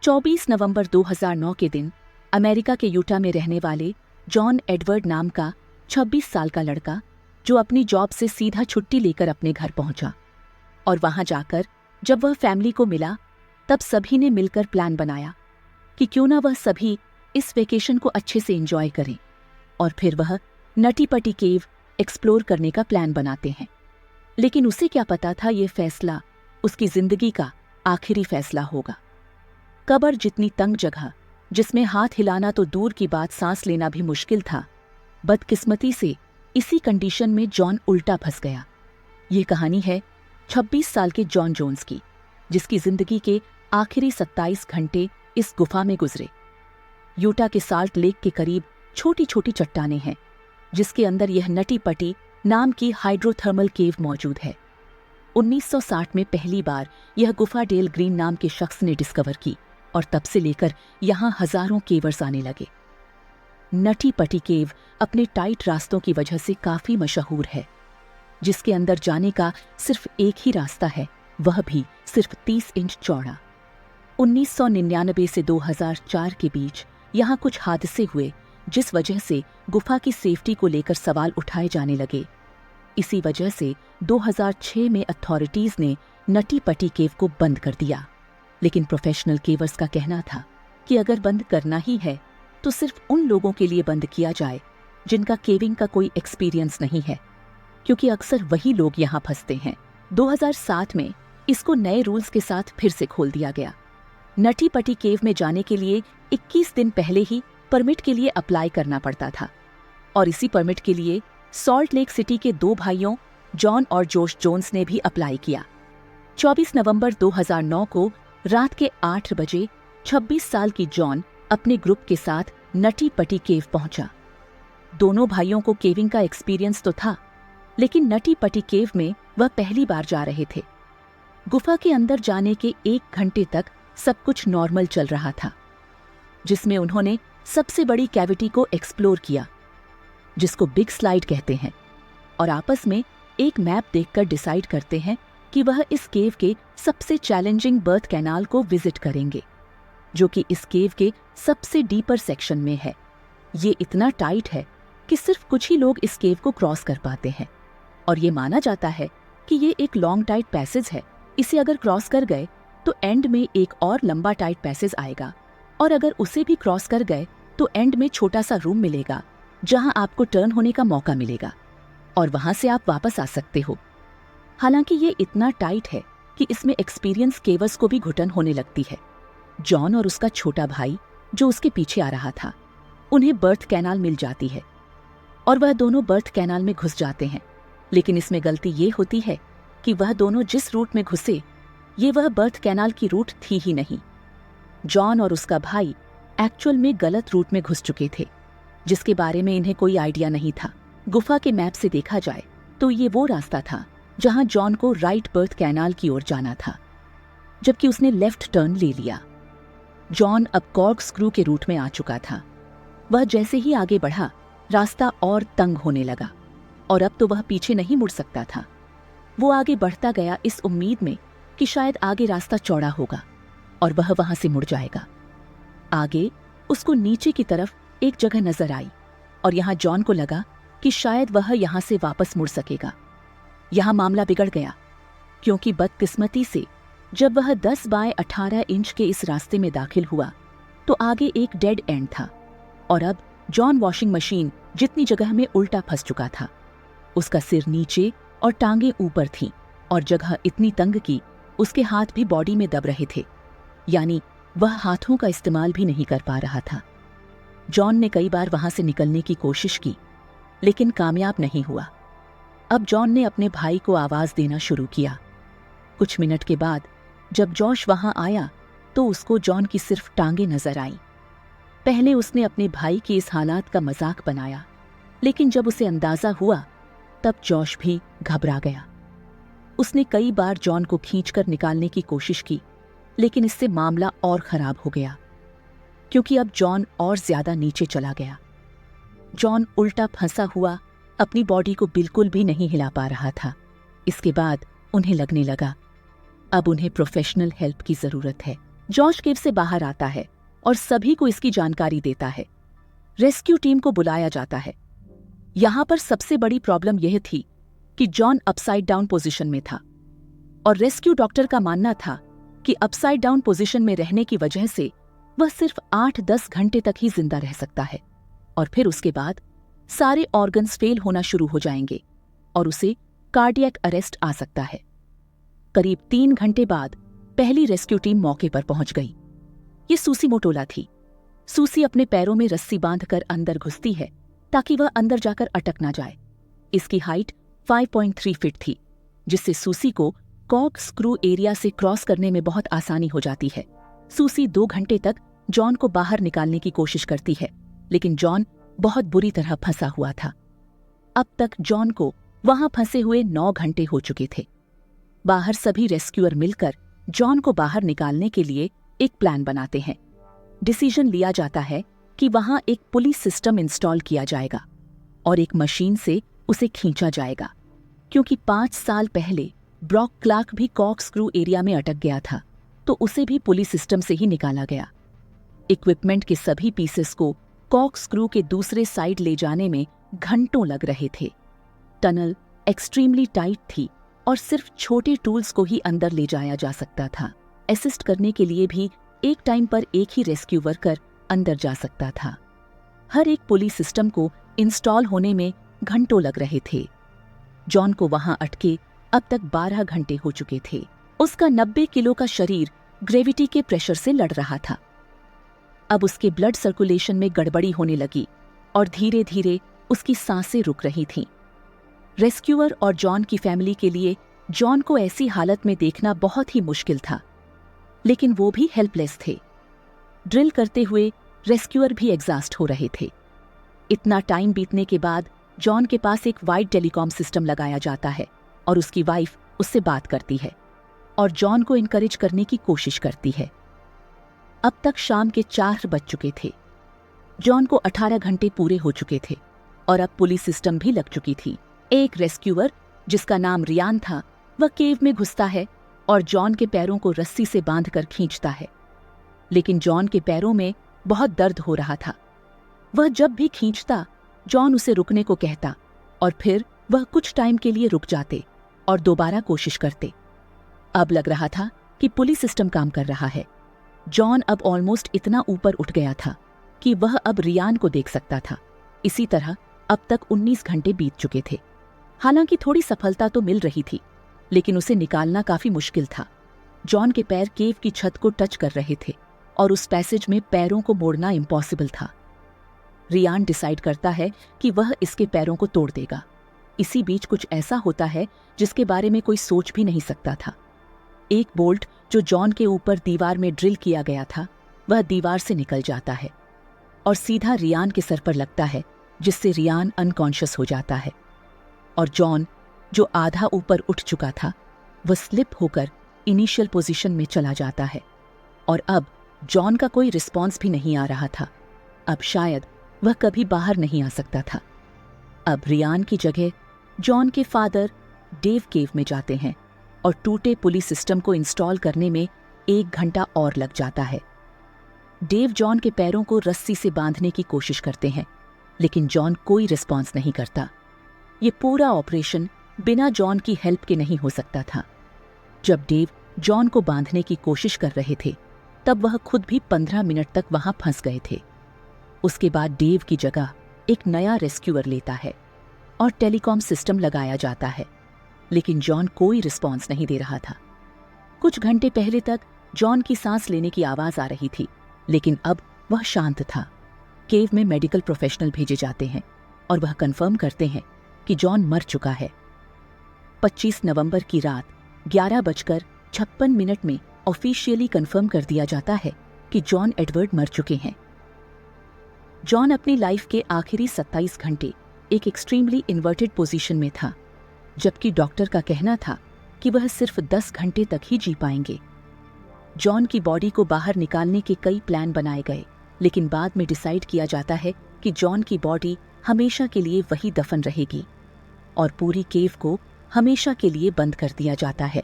24 नवंबर 2009 के दिन अमेरिका के यूटा में रहने वाले जॉन एडवर्ड नाम का 26 साल का लड़का जो अपनी जॉब से सीधा छुट्टी लेकर अपने घर पहुंचा। और वहां जाकर जब वह फैमिली को मिला तब सभी ने मिलकर प्लान बनाया कि क्यों ना वह सभी इस वेकेशन को अच्छे से एंजॉय करें और फिर वह नटी पटी केव एक्सप्लोर करने का प्लान बनाते हैं। लेकिन उसे क्या पता था ये फैसला उसकी जिंदगी का आखिरी फैसला होगा। कब्र जितनी तंग जगह जिसमें हाथ हिलाना तो दूर की बात, सांस लेना भी मुश्किल था। बदकिस्मती से इसी कंडीशन में जॉन उल्टा फंस गया। ये कहानी है 26 साल के जॉन जोन्स की, जिसकी जिंदगी के आखिरी 27 घंटे इस गुफा में गुजरे। यूटा के साल्ट लेक के करीब छोटी छोटी चट्टानें हैं जिसके अंदर यह नटी पटी नाम की हाइड्रोथर्मल केव मौजूद है। 1960 में पहली बार यह गुफा डेल ग्रीन नाम के शख्स ने डिस्कवर की और तब से लेकर यहां हजारों केवर्स आने लगे। नटी पटी केव अपने टाइट रास्तों की वजह से काफी मशहूर है, जिसके अंदर जाने का सिर्फ एक ही रास्ता है, वह भी सिर्फ 30 इंच चौड़ा। 1999 से 2004 के बीच यहां कुछ हादसे हुए जिस वजह से गुफा की सेफ्टी को लेकर सवाल उठाए जाने लगे। इसी वजह से 2006 में अथॉरिटीज ने नटी पटी केव को बंद कर दिया। लेकिन प्रोफेशनल केवर्स का कहना था कि अगर बंद करना ही है तो सिर्फ उन लोगों के लिए बंद किया जाए जिनका केविंग का कोई एक्सपीरियंस नहीं है, क्योंकि अक्सर वही लोग यहां फंसते हैं। 2007 में इसको नए रूल्स के साथ फिर से खोल दिया गया। नटी पटी केव में जाने के लिए 21 दिन पहले ही परमिट के लिए अप्लाई करना पड़ता था और इसी परमिट के लिए सॉल्ट लेक सिटी के दो भाइयों जॉन और जोश जोन्स ने भी अप्लाई किया। 24 नवंबर 2009 को रात के 8 बजे 26 साल की जॉन अपने ग्रुप के साथ नटी पटी केव पहुंचा। दोनों भाइयों को केविंग का एक्सपीरियंस तो था, लेकिन नटी पटी केव में वह पहली बार जा रहे थे। गुफा के अंदर जाने के 1 घंटे तक सब कुछ नॉर्मल चल रहा था, जिसमें उन्होंने सबसे बड़ी कैविटी को एक्सप्लोर किया, जिसको बिग स्लाइड कहते हैं, और आपस में एक मैप देखकर डिसाइड करते हैं कि वह इस केव के सबसे चैलेंजिंग बर्थ कैनाल को विजिट करेंगे, जो कि इस केव के सबसे डीपर सेक्शन में है। ये इतना टाइट है कि सिर्फ कुछ ही लोग इस केव को क्रॉस कर पाते हैं और ये माना जाता है कि ये एक लॉन्ग टाइट पैसेज है। इसे अगर क्रॉस कर गए तो एंड में एक और लंबा टाइट पैसेज आएगा और अगर उसे भी क्रॉस कर गए तो एंड में छोटा सा रूम मिलेगा जहां आपको टर्न होने का मौका मिलेगा और वहां से आप वापस आ सकते हो। हालांकि ये इतना टाइट है कि इसमें एक्सपीरियंस केवर्स को भी घुटन होने लगती है। जॉन और उसका छोटा भाई जो उसके पीछे आ रहा था, उन्हें बर्थ कैनाल मिल जाती है और वह दोनों बर्थ कैनाल में घुस जाते हैं। लेकिन इसमें गलती ये होती है कि वह दोनों जिस रूट में घुसे ये वह बर्थ कैनाल की रूट थी ही नहीं। जॉन और उसका भाई एक्चुअल में गलत रूट में घुस चुके थे, जिसके बारे में इन्हें कोई आइडिया नहीं था। गुफा के मैप से देखा जाए तो ये वो रास्ता था जहां जॉन को राइट बर्थ कैनाल की ओर जाना था, जबकि उसने लेफ्ट टर्न ले लिया। जॉन अब कॉर्क स्क्रू के रूट में आ चुका था। वह जैसे ही आगे बढ़ा, रास्ता और तंग होने लगा और अब तो वह पीछे नहीं मुड़ सकता था। वो आगे बढ़ता गया इस उम्मीद में कि शायद आगे रास्ता चौड़ा होगा और वह वहां से मुड़ जाएगा। आगे उसको नीचे की तरफ एक जगह नजर आई और यहां जॉन को लगा कि शायद वह यहां से वापस मुड़ सकेगा। यहां मामला बिगड़ गया, क्योंकि बदकिस्मती से जब वह 10 बाय 18 इंच के इस रास्ते में दाखिल हुआ तो आगे एक डेड एंड था और अब जॉन वॉशिंग मशीन जितनी जगह में उल्टा फंस चुका था। उसका सिर नीचे और टांगे ऊपर थीं और जगह इतनी तंग कि उसके हाथ भी बॉडी में दब रहे थे, यानी वह हाथों का इस्तेमाल भी नहीं कर पा रहा था। जॉन ने कई बार वहां से निकलने की कोशिश की, लेकिन कामयाब नहीं हुआ। अब जॉन ने अपने भाई को आवाज देना शुरू किया। कुछ मिनट के बाद जब जॉश वहां आया तो उसको जॉन की सिर्फ टांगे नजर आईं। पहले उसने अपने भाई की इस हालात का मजाक बनाया, लेकिन जब उसे अंदाजा हुआ तब जॉश भी घबरा गया। उसने कई बार जॉन को खींचकर निकालने की कोशिश की, लेकिन इससे मामला और खराब हो गया, क्योंकि अब जॉन और ज्यादा नीचे चला गया। जॉन उल्टा फंसा हुआ अपनी बॉडी को बिल्कुल भी नहीं हिला पा रहा था। इसके बाद उन्हें लगने लगा अब उन्हें प्रोफेशनल हेल्प की जरूरत है। जॉश केव से बाहर आता है और सभी को इसकी जानकारी देता है। रेस्क्यू टीम को बुलाया जाता है। यहां पर सबसे बड़ी प्रॉब्लम यह थी कि जॉन अपसाइड डाउन पोजीशन में था और रेस्क्यू डॉक्टर का मानना था कि अपसाइड डाउन पोजीशन में रहने की वजह से वह सिर्फ 8-10 घंटे तक ही जिंदा रह सकता है और फिर उसके बाद सारे ऑर्गन्स फेल होना शुरू हो जाएंगे और उसे कार्डियक अरेस्ट आ सकता है। करीब 3 घंटे बाद पहली रेस्क्यू टीम मौके पर पहुंच गई। ये सूसी मोटोला थी। सूसी अपने पैरों में रस्सी बांधकर अंदर घुसती है ताकि वह अंदर जाकर अटक ना जाए। इसकी हाइट 5.3 फीट थी, जिससे सूसी को कॉक स्क्रू एरिया से क्रॉस करने में बहुत आसानी हो जाती है। सूसी 2 घंटे तक जॉन को बाहर निकालने की कोशिश करती है, लेकिन जॉन बहुत बुरी तरह फंसा हुआ था। अब तक जॉन को वहां फंसे हुए 9 घंटे हो चुके थे। बाहर सभी रेस्क्यूअर मिलकर जॉन को बाहर निकालने के लिए एक प्लान बनाते हैं। डिसीजन लिया जाता है कि वहां एक पुलिस सिस्टम इंस्टॉल किया जाएगा और एक मशीन से उसे खींचा जाएगा, क्योंकि 5 साल पहले ब्रॉक क्लार्क भी कॉक स्क्रू एरिया में अटक गया था, तो उसे भी पुलिस सिस्टम से ही निकाला गया। इक्विपमेंट के सभी पीसेस को कॉक स्क्रू के दूसरे साइड ले जाने में घंटों लग रहे थे। टनल एक्सट्रीमली टाइट थी और सिर्फ छोटे टूल्स को ही अंदर ले जाया जा सकता था। असिस्ट करने के लिए भी एक टाइम पर एक ही रेस्क्यू वर्कर अंदर जा सकता था। हर एक पुलिस सिस्टम को इंस्टॉल होने में घंटों लग रहे थे। जॉन को वहां अटके अब तक 12 घंटे हो चुके थे। उसका 90 किलो का शरीर ग्रेविटी के प्रेशर से लड़ रहा था। अब उसके ब्लड सर्कुलेशन में गड़बड़ी होने लगी और धीरे धीरे उसकी सांसें रुक रही थीं। रेस्क्यूअर और जॉन की फैमिली के लिए जॉन को ऐसी हालत में देखना बहुत ही मुश्किल था, लेकिन वो भी हेल्पलेस थे। ड्रिल करते हुए रेस्क्यूअर भी एग्जॉस्ट हो रहे थे। इतना टाइम बीतने के बाद जॉन के पास एक वाइड टेलीकॉम सिस्टम लगाया जाता है और उसकी वाइफ उससे बात करती है और जॉन को इनकरेज करने की कोशिश करती है। अब तक शाम के 4 बज चुके थे। जॉन को 18 घंटे पूरे हो चुके थे और अब पुलिस सिस्टम भी लग चुकी थी। एक रेस्क्यूअर जिसका नाम रियान था, वह केव में घुसता है और जॉन के पैरों को रस्सी से बांधकर खींचता है, लेकिन जॉन के पैरों में बहुत दर्द हो रहा था। वह जब भी खींचता, जॉन उसे रुकने को कहता और फिर वह कुछ टाइम के लिए रुक जाते और दोबारा कोशिश करते। अब लग रहा था कि पुलिस सिस्टम काम कर रहा है। जॉन अब ऑलमोस्ट इतना ऊपर उठ गया था कि वह अब रियान को देख सकता था। इसी तरह अब तक 19 घंटे बीत चुके थे। हालांकि थोड़ी सफलता तो मिल रही थी, लेकिन उसे निकालना काफी मुश्किल था। जॉन के पैर केव की छत को टच कर रहे थे और उस पैसेज में पैरों को मोड़ना इम्पॉसिबल था। रियान डिसाइड करता है कि वह इसके पैरों को तोड़ देगा। इसी बीच कुछ ऐसा होता है जिसके बारे में कोई सोच भी नहीं सकता था। एक बोल्ट जो जॉन के ऊपर दीवार में ड्रिल किया गया था, वह दीवार से निकल जाता है और सीधा रियान के सर पर लगता है, जिससे रियान अनकॉन्शियस हो जाता है और जॉन, जो आधा ऊपर उठ चुका था, वह स्लिप होकर इनिशियल पोजीशन में चला जाता है और अब जॉन का कोई रिस्पॉन्स भी नहीं आ रहा था। अब शायद वह कभी बाहर नहीं आ सकता था। अब रियान की जगह जॉन के फादर डेव केव में जाते हैं और टूटे पुलिस सिस्टम को इंस्टॉल करने में 1 घंटा और लग जाता है। डेव जॉन के पैरों को रस्सी से बांधने की कोशिश करते हैं, लेकिन जॉन कोई रिस्पॉन्स नहीं करता। ये पूरा ऑपरेशन बिना जॉन की हेल्प के नहीं हो सकता था। जब डेव जॉन को बांधने की कोशिश कर रहे थे, तब वह खुद भी 15 मिनट तक वहां फंस गए थे। उसके बाद डेव की जगह एक नया रेस्क्यूअर लेता है और टेलीकॉम सिस्टम लगाया जाता है, लेकिन जॉन कोई रिस्पॉन्स नहीं दे रहा था। कुछ घंटे पहले तक जॉन की सांस लेने की आवाज आ रही थी, लेकिन अब वह शांत था। केव में मेडिकल प्रोफेशनल भेजे जाते हैं और वह कंफर्म करते हैं कि जॉन मर चुका है। 25 नवंबर की रात 11:56 में ऑफिशियली कंफर्म कर दिया जाता है कि जॉन एडवर्ड मर चुके हैं। जॉन अपनी लाइफ के आखिरी 27 घंटे एक एक्सट्रीमली इन्वर्टेड पोजीशन में था, जबकि डॉक्टर का कहना था कि वह सिर्फ 10 घंटे तक ही जी पाएंगे। जॉन की बॉडी को बाहर निकालने के कई प्लान बनाए गए, लेकिन बाद में डिसाइड किया जाता है कि जॉन की बॉडी हमेशा के लिए वही दफन रहेगी और पूरी केव को हमेशा के लिए बंद कर दिया जाता है।